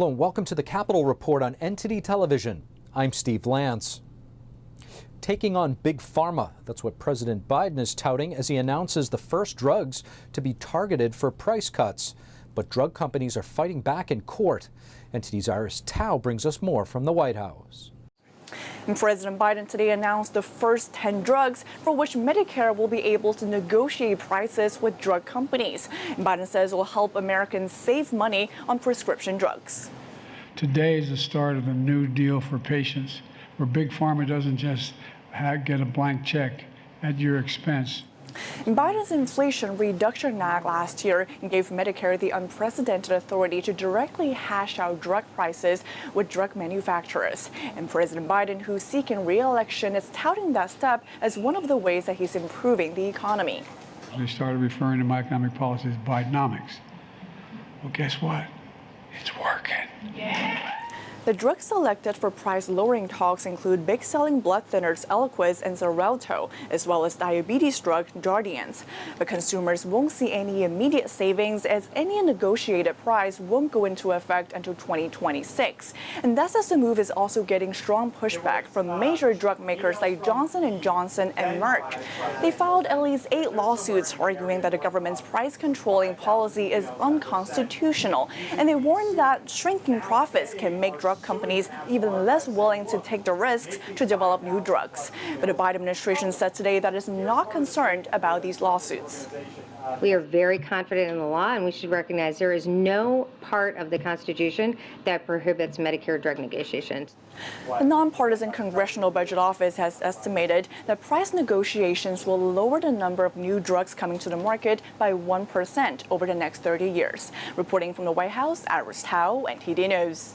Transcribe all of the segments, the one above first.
Hello and welcome to the Capitol Report on NTD Television. I'm Steve Lance. Taking on big pharma, that's what President Biden is touting as he announces the first drugs to be targeted for price cuts. But drug companies are fighting back in court. NTD's Iris Tao brings us more from the White House. And President Biden today announced the first 10 drugs for which Medicare will be able to negotiate prices with drug companies. And Biden says it will help Americans save money on prescription drugs. Today is the start of a new deal for patients where Big Pharma doesn't just get a blank check at your expense. Biden's Inflation Reduction Act last year gave Medicare the unprecedented authority to directly hash out drug prices with drug manufacturers. And President Biden, who's seeking re-election, is touting that step as one of the ways that he's improving the economy. They started referring to my economic policy as Bidenomics. Well, guess what? It's working. Yeah. The drugs selected for price-lowering talks include big-selling blood thinners Eliquis and Xarelto, as well as diabetes drug Jardiance. But consumers won't see any immediate savings as any negotiated price won't go into effect until 2026. And that's as the move is also getting strong pushback from major drug makers like Johnson & Johnson and Merck. They filed at least 8 lawsuits arguing that the government's price-controlling policy is unconstitutional, and they warn that shrinking profits can make drug companies even less willing to take the risks to develop new drugs. But the Biden administration said today that it's not concerned about these lawsuits. We are very confident in the law, and we should recognize there is no part of the Constitution that prohibits Medicare drug negotiations. The nonpartisan Congressional Budget Office has estimated that price negotiations will lower the number of new drugs coming to the market by 1% over the next 30 years. Reporting from the White House, Iris Tao, NTD News.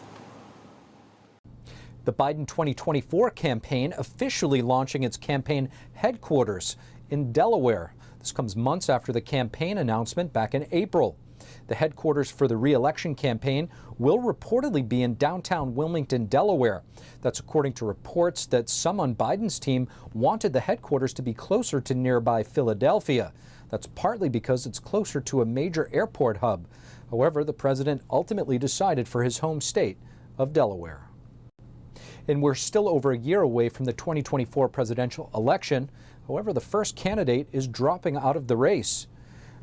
The Biden 2024 campaign officially launching its campaign headquarters in Delaware. This comes months after the campaign announcement back in April. The headquarters for the re-election campaign will reportedly be in downtown Wilmington, Delaware. That's according to reports that some on Biden's team wanted the headquarters to be closer to nearby Philadelphia. That's partly because it's closer to a major airport hub. However, the president ultimately decided for his home state of Delaware. And we're still over a year away from the 2024 presidential election. However, the first candidate is dropping out of the race.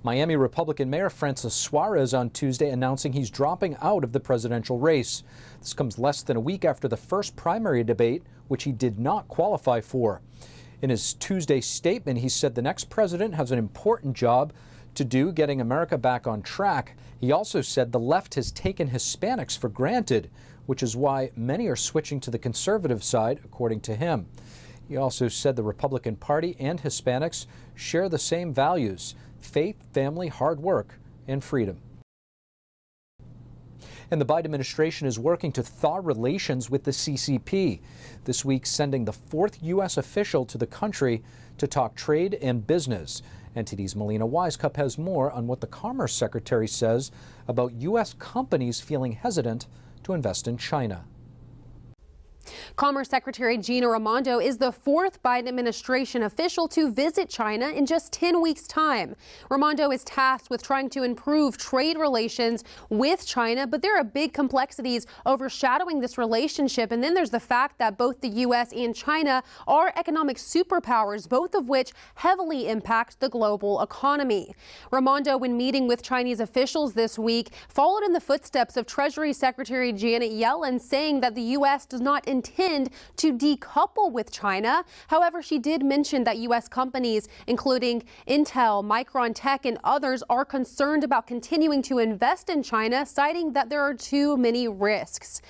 Miami Republican Mayor Francis Suarez on Tuesday announcing he's dropping out of the presidential race. This comes less than a week after the first primary debate, which he did not qualify for. In his Tuesday statement, he said the next president has an important job to do getting America back on track. He also said the left has taken Hispanics for granted, which is why many are switching to the conservative side, according to him. He also said the Republican Party and Hispanics share the same values: faith, family, hard work, and freedom. And the Biden administration is working to thaw relations with the CCP, this week sending the 4th U.S. official to the country to talk trade and business. NTD's Melina Wisecup has more on what the Commerce Secretary says about U.S. companies feeling hesitant to invest in China. Commerce Secretary Gina Raimondo is the 4th Biden administration official to visit China in just 10 weeks' time. Raimondo is tasked with trying to improve trade relations with China, but there are big complexities overshadowing this relationship. And then there's the fact that both the U.S. and China are economic superpowers, both of which heavily impact the global economy. Raimondo, when meeting with Chinese officials this week, followed in the footsteps of Treasury Secretary Janet Yellen, saying that the U.S. does not intend to decouple with China. However, she did mention that U.S. companies, including Intel, Micron Tech, and others, are concerned about continuing to invest in China, citing that there are too many risks.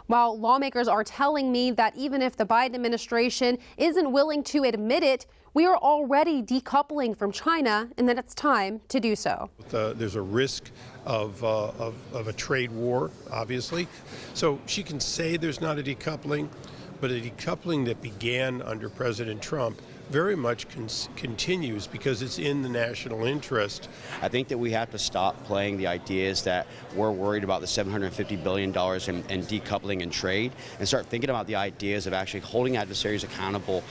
While lawmakers are telling me that even if the Biden administration isn't willing to admit it, we are already decoupling from China, and that it's time to do so. There's a risk of a trade war, obviously. So she can say there's not a decoupling, but a decoupling that began under President Trump very much continues because it's in the national interest. I think that we have to stop playing the ideas that we're worried about the $750 billion in decoupling and trade and start thinking about the ideas of actually holding adversaries accountable.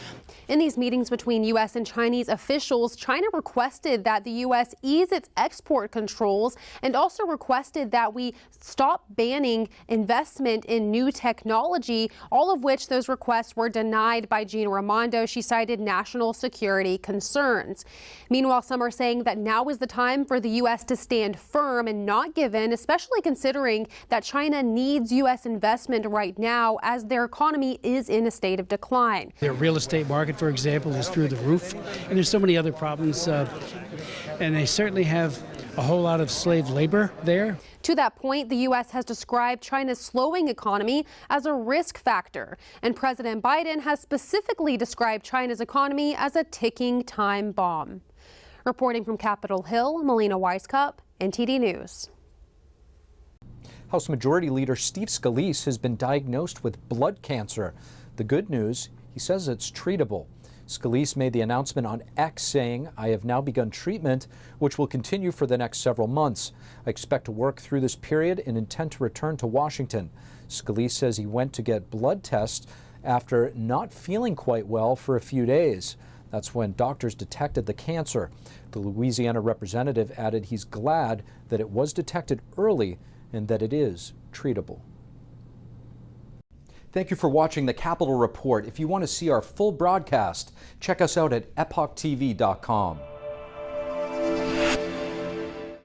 In these meetings between U.S. and Chinese officials, China requested that the U.S. ease its export controls and also requested that we stop banning investment in new technology, all of which those requests were denied by Gina Raimondo. She cited national security concerns. Meanwhile, some are saying that now is the time for the U.S. to stand firm and not give in, especially considering that China needs U.S. investment right now as their economy is in a state of decline. Their real estate market, for example, is through the roof, and there's so many other problems, and they certainly have a whole lot of slave labor there. To that point, the U.S. has described China's slowing economy as a risk factor, and President Biden has specifically described China's economy as a ticking time bomb. Reporting from Capitol Hill, Melina Weiskup, NTD News. House Majority Leader Steve Scalise has been diagnosed with blood cancer. The good news, he says it's treatable. Scalise made the announcement on X saying, "I have now begun treatment, which will continue for the next several months. I expect to work through this period and intend to return to Washington." Scalise says he went to get blood tests after not feeling quite well for a few days. That's when doctors detected the cancer. The Louisiana representative added he's glad that it was detected early and that it is treatable. Thank you for watching the Capitol Report. If you want to see our full broadcast, check us out at epochtv.com.